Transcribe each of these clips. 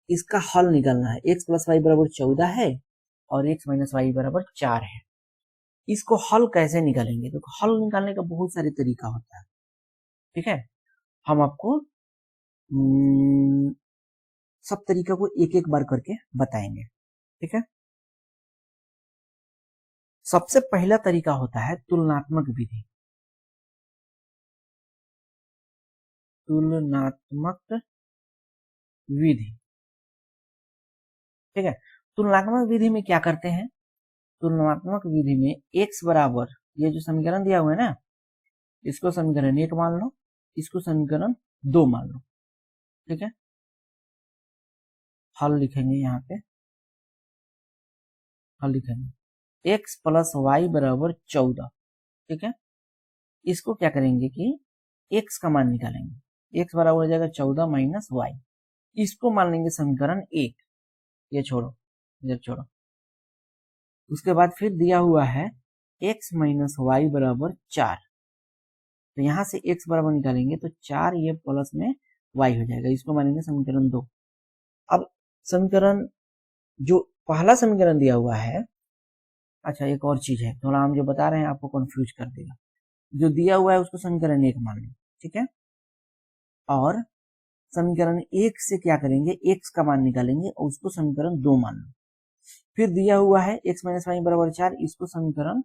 इसका हल निकालना है। x प्लस वाई बराबर 14 है और x माइनस वाई बराबर 4 है। इसको हल कैसे निकालेंगे? तो हल निकालने का बहुत सारे तरीका होता है, ठीक है। हम आपको सब तरीका को एक एक बार करके बताएंगे, ठीक है। सबसे पहला तरीका होता है तुलनात्मक विधि। तुलनात्मक विधि, ठीक है। तुलनात्मक विधि में क्या करते हैं? तुलनात्मक विधि में x बराबर, ये जो समीकरण दिया हुआ है ना, इसको समीकरण 1 मान लो, इसको समीकरण 2 मान लो, ठीक है। हल लिखेंगे, यहाँ पे हल लिखेंगे x प्लस वाई बराबर 14, ठीक है। इसको क्या करेंगे कि x का मान निकालेंगे। x बराबर हो जाएगा 14 माइनस वाई, इसको मान लेंगे समीकरण 1। ये छोड़ो, इधर छोड़ो। उसके बाद फिर दिया हुआ है x माइनस वाई बराबर 4, तो यहां से x बराबर निकालेंगे तो 4 ये प्लस में y हो जाएगा, इसको मानेंगे समीकरण 2। अब समीकरण जो पहला समीकरण दिया हुआ है, अच्छा एक और चीज है, थोड़ा हम जो बता रहे हैं आपको कंफ्यूज कर देगा। जो दिया हुआ है उसको समीकरण 1 मान लें, ठीक है। और समीकरण 1 से क्या करेंगे, x का मान निकालेंगे और उसको समीकरण 2 मान लो। फिर दिया हुआ है x माइनस वाई बराबर 4, इसको समीकरण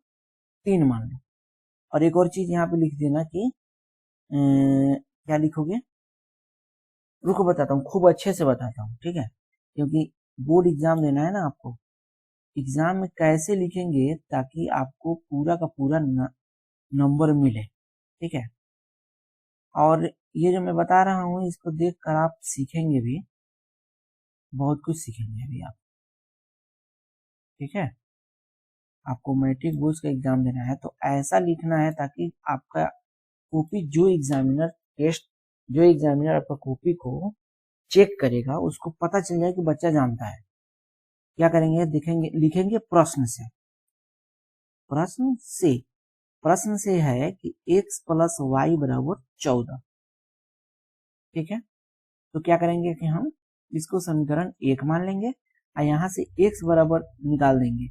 3 मान लो। और एक और चीज यहाँ पे लिख देना कि क्या लिखोगे, रुको बताता हूँ, खूब अच्छे से बताता हूँ, ठीक है। क्योंकि बोर्ड एग्जाम देना है ना आपको, एग्जाम में कैसे लिखेंगे ताकि आपको पूरा का पूरा नंबर मिले, ठीक है। और ये जो मैं बता रहा हूँ इसको देखकर आप सीखेंगे भी, बहुत कुछ सीखेंगे अभी आप, ठीक है। आपको मैट्रिक बोर्ड का एग्जाम देना है तो ऐसा लिखना है ताकि आपका कॉपी, जो एग्जामिनर आपका कॉपी को चेक करेगा उसको पता चल जाए कि बच्चा जानता है। क्या करेंगे, देखेंगे, लिखेंगे प्रश्न से। प्रश्न से है कि x प्लस वाई बराबर 14, ठीक है। तो क्या करेंगे कि हम इसको समीकरण 1 मान लेंगे और यहाँ से x बराबर निकाल देंगे,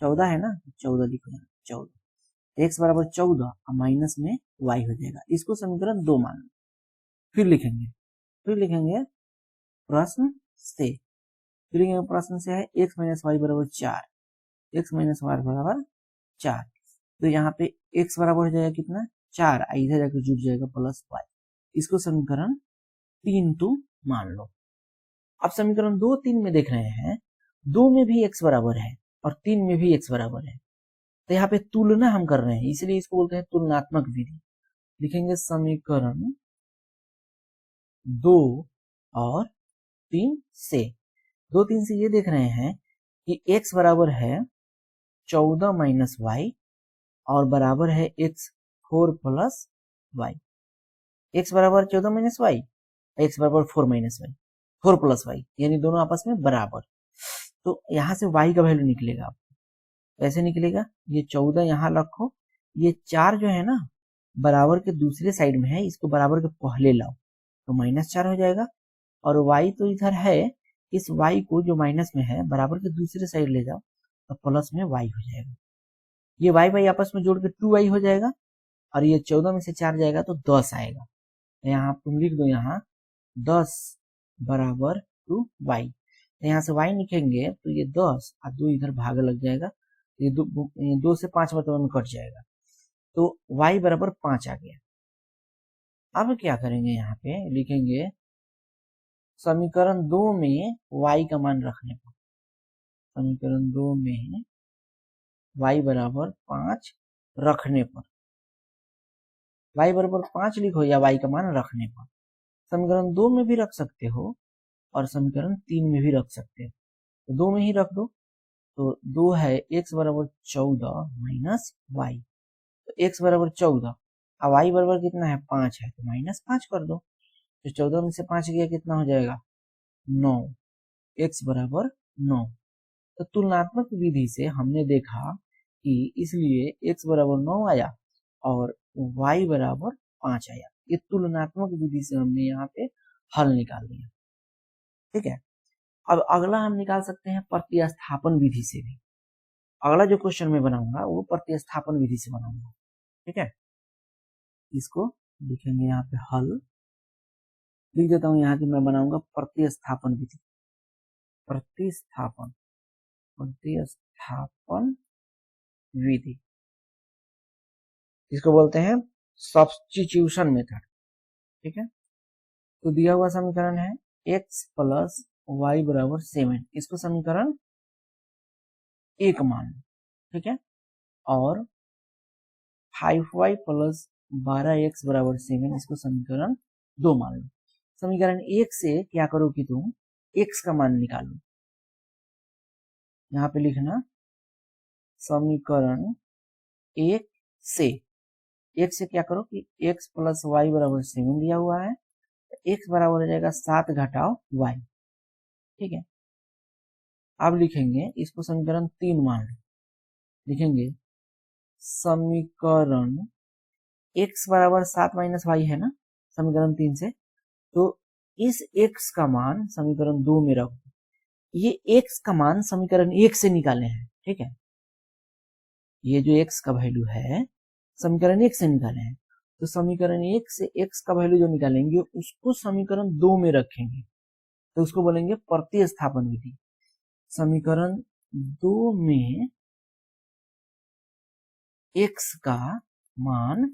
14 है ना, 14 लिख देंगे, 14 x बराबर 14 और माइनस में y हो जाएगा, इसको समीकरण 2 मान लेंगे। फिर लिखेंगे प्रश्न से है x माइनस वाई बराबर 4, x माइनस वाई बराबर 4, तो यहाँ पे x बराबर हो जाएगा कितना, 4, इधर जाकर जुड़ जाएगा प्लस y, इसको समीकरण 3 2 मान लो। अब समीकरण 2 3 में देख रहे हैं, 2 में भी x बराबर है और 3 में भी x बराबर है, तो यहाँ पे तुलना हम कर रहे हैं, इसलिए इसको बोलते हैं तुलनात्मक विधि। लिखेंगे समीकरण 2 और 3 से, 2 3 से ये देख रहे हैं कि x बराबर है 14 माइनस वाई और बराबर है x 4 प्लस वाई। x बराबर 14 माइनस वाई, x बराबर 4 माइनस वाई, 4 प्लस वाई, यानी दोनों आपस में बराबर। तो यहाँ से y का वैल्यू निकलेगा आपको, कैसे निकलेगा, ये 14 यहाँ रखो, ये 4 जो है ना बराबर के दूसरे साइड में है, इसको बराबर के पहले लाओ तो -4 हो जाएगा। और y तो इधर है, इस y को जो माइनस में है बराबर के दूसरे साइड ले जाओ तो प्लस में y हो जाएगा। ये y आपस में जोड़ के 2y हो जाएगा और ये 14 में से 4 जाएगा तो 10 आएगा। यहाँ तुम लिख दो, यहाँ 10 बराबर 2y, यहाँ से y लिखेंगे तो ये 10 और 2 इधर भाग लग जाएगा, ये 2 से 5 मतलब में कट जाएगा, तो y बराबर 5 आ गया। अब क्या करेंगे, यहाँ पे लिखेंगे समीकरण 2 में y का मान रखने पर, समीकरण 2 में y बराबर 5 रखने पर, y बराबर 5 लिखो या y का मान रखने पर, समीकरण 2 में भी रख सकते हो और समीकरण 3 में भी रख सकते हो, तो 2 में ही रख दो, तो 2 है x बराबर 14 माइनस वाई, तो x बराबर 14 और y बराबर कितना है 5 है, तो -5 कर दो, तो 14 में से 5 गया कितना हो जाएगा 9, x बराबर 9। तो तुलनात्मक विधि से हमने देखा कि इसलिए x बराबर 9 आया और y बराबर 5 आया, ये तुलनात्मक विधि से हमने यहाँ पे हल निकाल दिया, ठीक है। अब अगला हम निकाल सकते हैं प्रतिस्थापन विधि से भी। अगला जो क्वेश्चन मैं बनाऊंगा वो प्रतिस्थापन विधि से बनाऊंगा, ठीक है। इसको लिखेंगे यहाँ पे हल, लिख देता हूं यहाँ की मैं बनाऊंगा प्रतिस्थापन विधि। प्रतिस्थापन विधि इसको बोलते हैं सब्स्टिट्यूशन मेथड, ठीक है। तो दिया हुआ समीकरण है x प्लस वाई बराबर 7, इसको समीकरण 1 मान लो, ठीक है। और 5y प्लस 12x बराबर 7, इसको समीकरण 2 मान लो। समीकरण 1 से क्या करो कि तुम x का मान निकालो। यहाँ पे लिखना समीकरण 1 से क्या करो कि x प्लस वाई बराबर 7 दिया हुआ है, x बराबर हो जाएगा 7 घटाओ y, ठीक है। अब लिखेंगे इसको समीकरण 3 मान लो, लिखेंगे समीकरण x बराबर 7 माइनस वाई है ना समीकरण 3 से, तो इस x का मान समीकरण 2 में रखो। ये x का मान समीकरण 1 से निकाले हैं, ठीक है। ये जो x का वैल्यू है समीकरण 1 से निकाले हैं, तो समीकरण 1 से x का वैल्यू जो निकालेंगे उसको समीकरण 2 में रखेंगे, तो उसको बोलेंगे प्रतिस्थापन विधि। समीकरण 2 में x का मान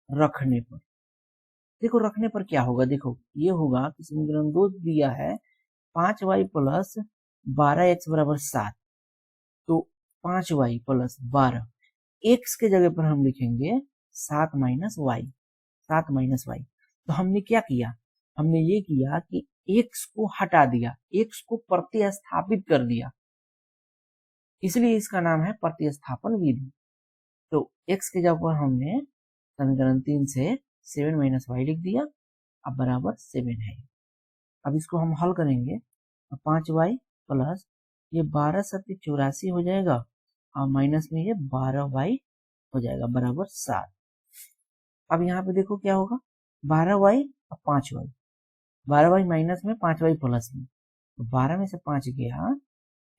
रखने पर, देखो रखने पर क्या होगा, देखो ये होगा कि समीकरण 2 दिया है 5y प्लस 12x बराबर 7, तो 5y प्लस 12, x के जगह पर हम लिखेंगे 7 माइनस वाई, 7 माइनस वाई। तो हमने क्या किया, हमने ये किया कि x को हटा दिया, x को प्रतिस्थापित कर दिया, इसलिए इसका नाम है प्रतिस्थापन विधि। तो x के जगह पर हमने समीकरण 3 से 7 माइनस वाई लिख दिया, अब बराबर 7 है। अब इसको हम हल करेंगे, 5y प्लस ये 12 सत्य 84 हो जाएगा, और माइनस में ये 12y हो जाएगा बराबर 7। अब यहाँ पे देखो क्या होगा, 12y और 5y, 12y माइनस में 5y प्लस में, तो 12 में से 5 गया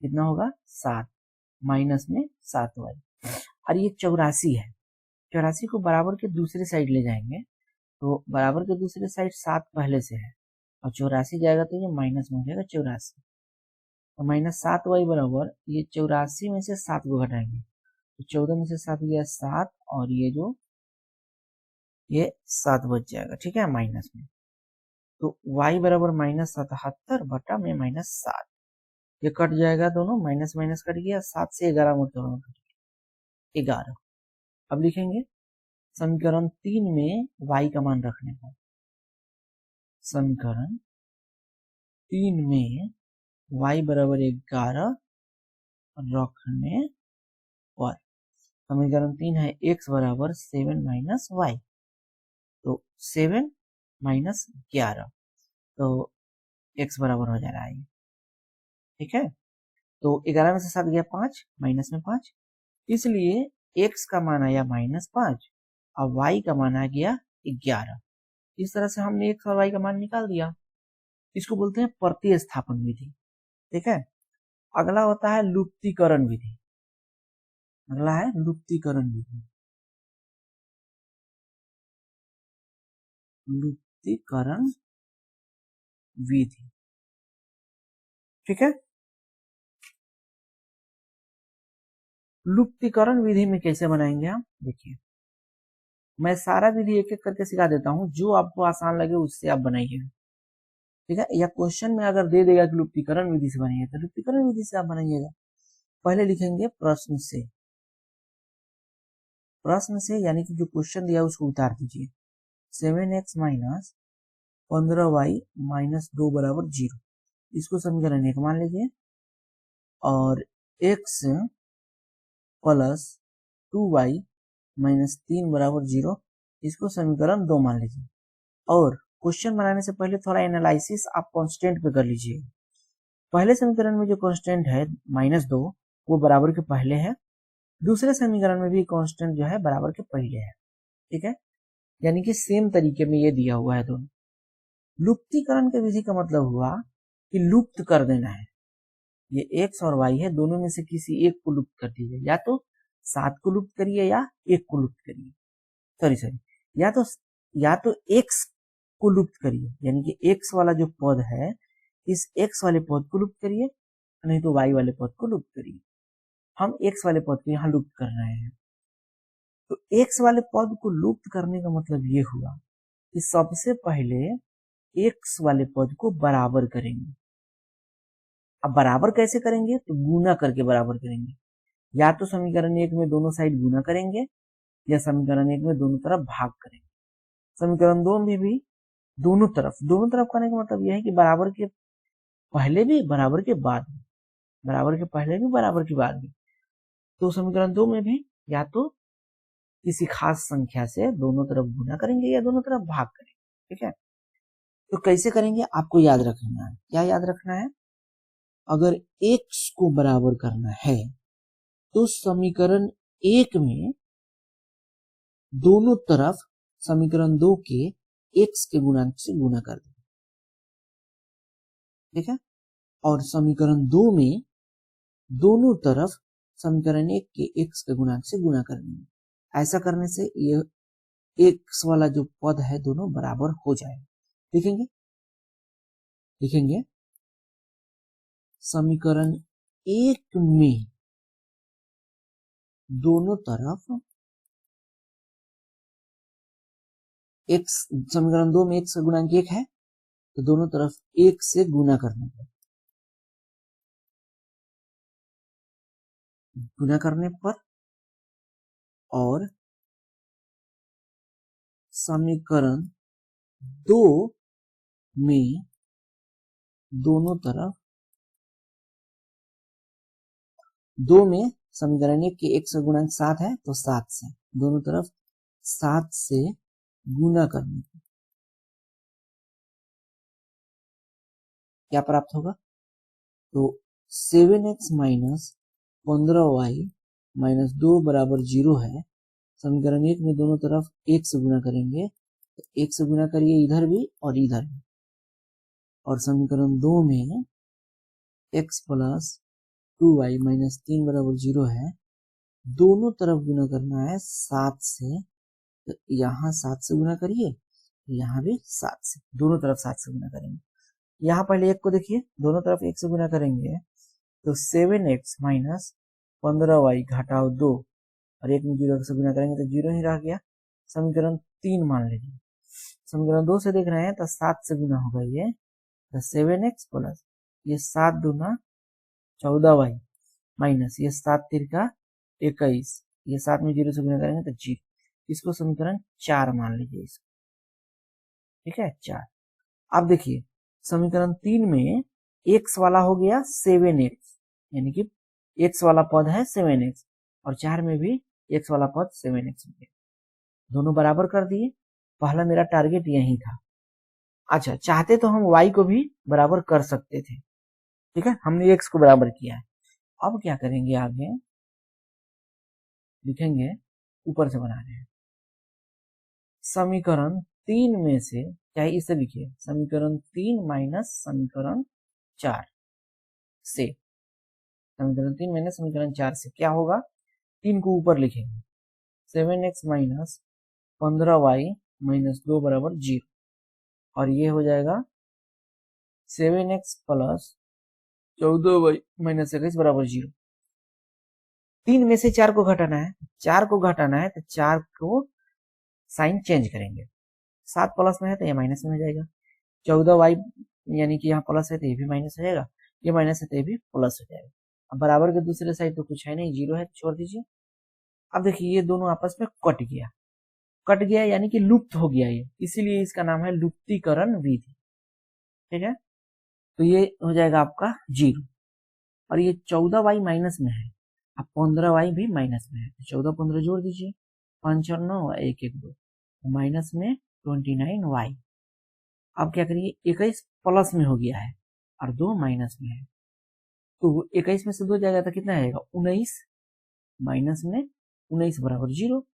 कितना होगा 7, माइनस में 7y, और ये 84 है, 84 को बराबर के दूसरे साइड ले जाएंगे, तो बराबर के दूसरे साइड 7 पहले से है, और 84 जाएगा तो ये माइनस में हो जाएगा 84, तो माइनस 7y बराबर ये 84 में से 7 को घटाएंगे, तो 14 में से 7 गया 7, और ये जो ये 7 बच जाएगा, ठीक है, माइनस में। तो y बराबर माइनस 77 बटा में माइनस 7, ये कट जाएगा, दोनों माइनस माइनस कट गया, 7 से 11 मतलब 11। अब लिखेंगे समीकरण 3 में y का मान रखने पर, समीकरण 3 में y बराबर 11 रखने पर, समीकरण 3 है x बराबर 7 माइनस वाई, तो 7 माइनस 11, तो x बराबर हो जा रहा है, ठीक है। तो 11 में से 7 गया 5, माइनस में 5, इसलिए x का मान आया -5 और y का मान आ गया 11। इस तरह से हमने x और y का मान निकाल दिया, इसको बोलते हैं प्रतिस्थापन विधि, ठीक है। अगला होता है लुप्तीकरण विधि, अगला है लुप्तीकरण विधि। लुप्तीकरण विधि, ठीक है। लुप्तीकरण विधि में कैसे बनाएंगे हम, देखिए मैं सारा विधि एक एक करके सिखा देता हूं, जो आपको आसान लगे उससे आप बनाइए, ठीक है। या क्वेश्चन में अगर दे देगा कि लुप्तीकरण विधि से बनाइए तो लुप्तीकरण विधि से आप बनाइएगा। पहले लिखेंगे प्रश्न से, प्रश्न से यानी कि जो क्वेश्चन दिया उसको उतार दीजिए। 7x माइनस 15y माइनस 2 बराबर 0, इसको समीकरण 1 मान लीजिए, और x प्लस 2y माइनस 3 बराबर 0, इसको समीकरण 2 मान लीजिए। और क्वेश्चन बनाने से पहले थोड़ा एनालिसिस आप कांस्टेंट पे कर लीजिए। पहले समीकरण में जो कांस्टेंट है -2 वो बराबर के पहले है, दूसरे समीकरण में भी कांस्टेंट जो है बराबर के पहले है, ठीक है। यानी कि सेम तरीके में ये दिया हुआ है दोनों। लुप्तीकरण के विधि का मतलब हुआ कि लुप्त कर देना है, ये x और y है, दोनों में से किसी एक को लुप्त कर दीजिए, या तो 7 को लुप्त करिए या 1 को लुप्त करिए, सॉरी या तो x को लुप्त करिए, यानी कि x वाला जो पद है इस x वाले पद को लुप्त करिए, नहीं तो y वाले पद को लुप्त करिए। हम x वाले पद को यहाँ लुप्त कर रहे हैं, तो x वाले पद को लुप्त करने का मतलब ये हुआ कि सबसे पहले x वाले पद को बराबर करेंगे। अब बराबर कैसे करेंगे, तो गुना करके बराबर करेंगे, या तो समीकरण 1 में दोनों साइड गुना करेंगे या समीकरण 1 में दोनों तरफ भाग करेंगे। समीकरण 2 में भी दोनों तरफ करने का मतलब यह है कि बराबर के पहले भी बराबर के बाद भी, बराबर के पहले भी बराबर के बाद भी। तो समीकरण 2 में भी या तो किसी खास संख्या से दोनों तरफ गुना करेंगे या दोनों तरफ भाग करेंगे, ठीक है। तो कैसे करेंगे आपको याद रखना है, क्या याद रखना है, अगर x को बराबर करना है तो समीकरण 1 में दोनों तरफ समीकरण 2 के x के गुणांक से गुना कर देंगे, ठीक है, और समीकरण 2 में दोनों तरफ समीकरण 1 के x के गुणांक से गुना कर देंगे। ऐसा करने से ये x वाला जो पद है दोनों बराबर हो जाएगा। लिखेंगे समीकरण 1 में दोनों तरफ x, समीकरण 2 में x का गुणांक 1 है तो दोनों तरफ 1 से गुना करने पर, और समीकरण 2 में दोनों तरफ, 2 में समीकरण 1 के x का गुणांक 7 है तो 7 से दोनों तरफ 7 से गुना करने पर क्या प्राप्त होगा, तो 7x माइनस 15y माइनस 2 बराबर 0 है। समीकरण 1 में दोनों तरफ 1 से गुना करेंगे, तो 1 से गुना करिए इधर भी और इधर भी, और समीकरण 2 में x प्लस 2y माइनस 3 बराबर 0 है। दोनों तरफ गुना करना है 7 से, तो यहाँ 7 से गुना करिए, यहाँ भी 7 से, दोनों तरफ 7 से गुना करेंगे। यहाँ पहले 1 को देखिए, दोनों तरफ 1 से गुना करेंगे तो 7x माइनस 15y घटाओ 2, और 1 में 0 से गुना करेंगे तो 0 ही रह गया। समीकरण 3 मान लीजिए, समीकरण 2 से देख रहे हैं तो 7 से गुना होगा ये, तो 7x प्लस ये 7 दूना 14y माइनस ये 7 तिरका 21, ये 7 में 0 से गुना करेंगे तो 0, इसको समीकरण 4 मान लीजिए इसको, ठीक है 4। अब देखिए समीकरण 3 में x वाला हो गया 7x, यानी कि x वाला पद है 7x, और 4 में भी x वाला पद 7x हो गया, दोनों बराबर कर दिए। पहला मेरा टारगेट यही था। अच्छा, चाहते तो हम y को भी बराबर कर सकते थे, ठीक है, हमने x को बराबर किया है। अब क्या करेंगे, आगे लिखेंगे, ऊपर से बना रहे हैं, समीकरण 3 में से, चाहे इसे लिखिए, समीकरण 3 माइनस समीकरण 4 से, समीकरण 3 माइनस समीकरण 4 से क्या होगा, 3 को ऊपर लिखेंगे, 7x माइनस 15y माइनस 2 बराबर 0, और ये हो जाएगा 7x प्लस 14y माइनस 21 बराबर 0। 3 में से 4 को घटाना है, 4 को घटाना है तो 4 को साइन चेंज करेंगे, 7 प्लस में है तो ये माइनस में हो जाएगा, 14y यानी कि यहाँ प्लस है तो ये भी माइनस हो जाएगा, ये माइनस है तो ये भी प्लस हो जाएगा। अब बराबर के दूसरे साइड तो कुछ है नहीं, 0 है, छोड़ दीजिए। अब देखिए ये दोनों आपस में कट गया यानी कि लुप्त हो गया ये, इसीलिए इसका नाम है लुप्तीकरण विधि, ठीक है। तो ये हो जाएगा आपका 0, और ये 14y माइनस में है, अब 15y भी माइनस में है, तो 14 15 जोड़ दीजिए, 5 और 9 1 1 2, माइनस में 29y। अब क्या करिए, 21 प्लस में हो गया है और 2 माइनस में है, तो 21 में से 2 जाएगा तो कितना आएगा 19, माइनस में 19 बराबर 0,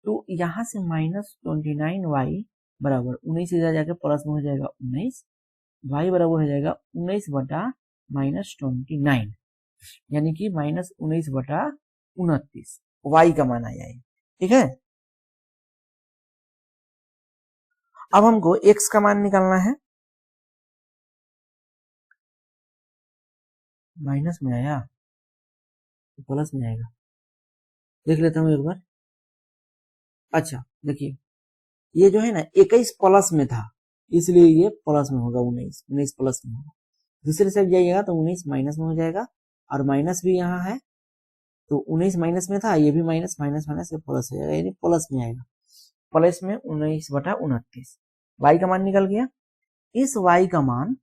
तो यहाँ से माइनस 29y बराबर 19 इधर जाके प्लस में हो जाएगा 19, y बराबर हो जाएगा 19 बटा -29, यानी कि -19/29 y का मान आया है। ठीक है, अब हमको x का मान निकालना है। माइनस में आया तो प्लस में आएगा, देख लेता हूँ एक बार। अच्छा देखिए, ये जो है ना 21 प्लस में था, इसलिए ये प्लस में होगा, 19 प्लस में होगा। दूसरे साइड जाइएगा तो 19 माइनस में हो जाएगा, और माइनस भी यहाँ है तो 19 माइनस में था, ये भी माइनस माइनस माइनस प्लस हो जाएगा, यानी प्लस में आएगा। प्लस में 19/29 y का मान निकल गया। इस y का मान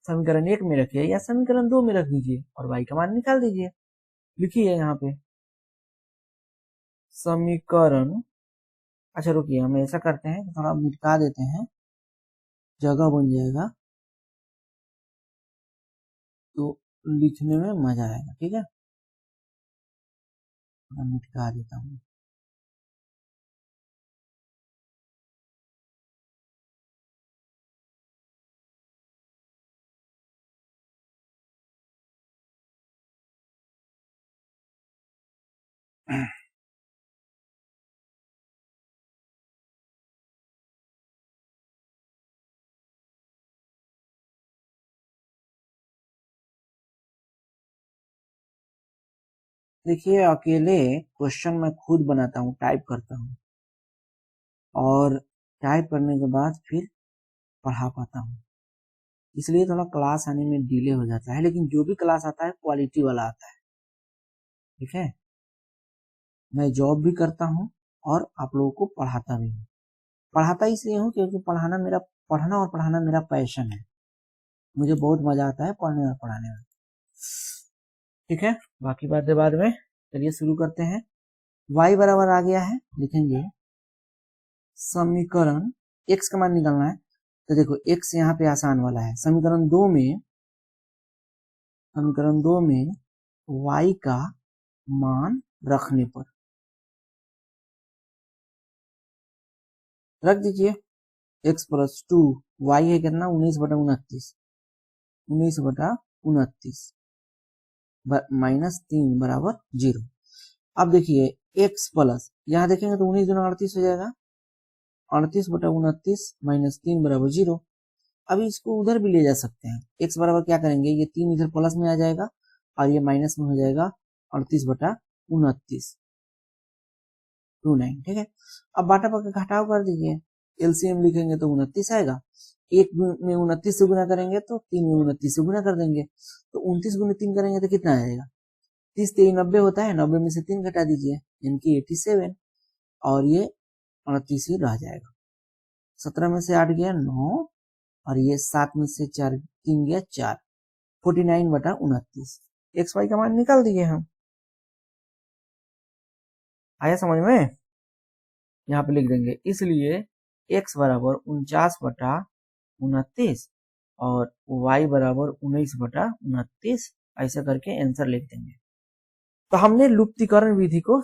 समीकरण 1 में रखिए या समीकरण 2 में रख दीजिए और y का मान निकाल दीजिए। लिखिए यहाँ पे समीकरण, अच्छा रुकिए, हम ऐसा करते हैं, थोड़ा मिटा देते हैं, जगह बन जाएगा तो लिखने में मजा आएगा। ठीक है, मैं मिटा देता हूँ। देखिए, अकेले क्वेश्चन मैं खुद बनाता हूँ, टाइप करता हूँ, और टाइप करने के बाद फिर पढ़ा पाता हूँ, इसलिए थोड़ा क्लास आने में डिले हो जाता है, लेकिन जो भी क्लास आता है क्वालिटी वाला आता है। ठीक है, मैं जॉब भी करता हूँ और आप लोगों को पढ़ाता भी हूँ। पढ़ाता इसलिए हूँ क्योंकि पढ़ना और पढ़ाना मेरा पैशन है, मुझे बहुत मजा आता है पढ़ने और पढ़ाने में। ठीक है, बाकी बातें बाद में, चलिए शुरू करते हैं। y बराबर आ गया है, लिखेंगे समीकरण, x का मान निकालना है, तो देखो x यहाँ पे आसान वाला है। समीकरण 2 में y का मान रखने पर रख दीजिए x + 2, y है कितना 19/29, 19/29 -3 बराबर 0। अब देखिए x प्लस, यहाँ देखेंगे तो 19 दूना 38 हो जाएगा, 38/29 -3 बराबर 0। अभी इसको उधर भी ले जा सकते हैं, x बराबर क्या करेंगे, ये 3 इधर प्लस में आ जाएगा और ये माइनस में हो जाएगा 38/29, 29। ठीक है, अब बाटा पर घटाव कर दीजिए, एलसीएम लिखेंगे तो 29 आएगा। 1 में 29 से गुना करेंगे तो 3 में 29 से गुना कर देंगे, तो 29 × 3 करेंगे तो कितना आएगा, 30 3 90 होता है, 90 में से 3 घटा दीजिए, यानी कि 87, और ये 38 ही रह जाएगा। 17 में से 8 गया 9, और ये 7 में से 3 गया 4, 49/29। एक्स वाई का मान निकाल दिए हम। आया समझ में? यहाँ पे लिख देंगे, इसलिए x बराबर 49/29 और y बराबर 19/29, ऐसा करके आंसर लिख देंगे। तो हमने लुप्तीकरण विधि को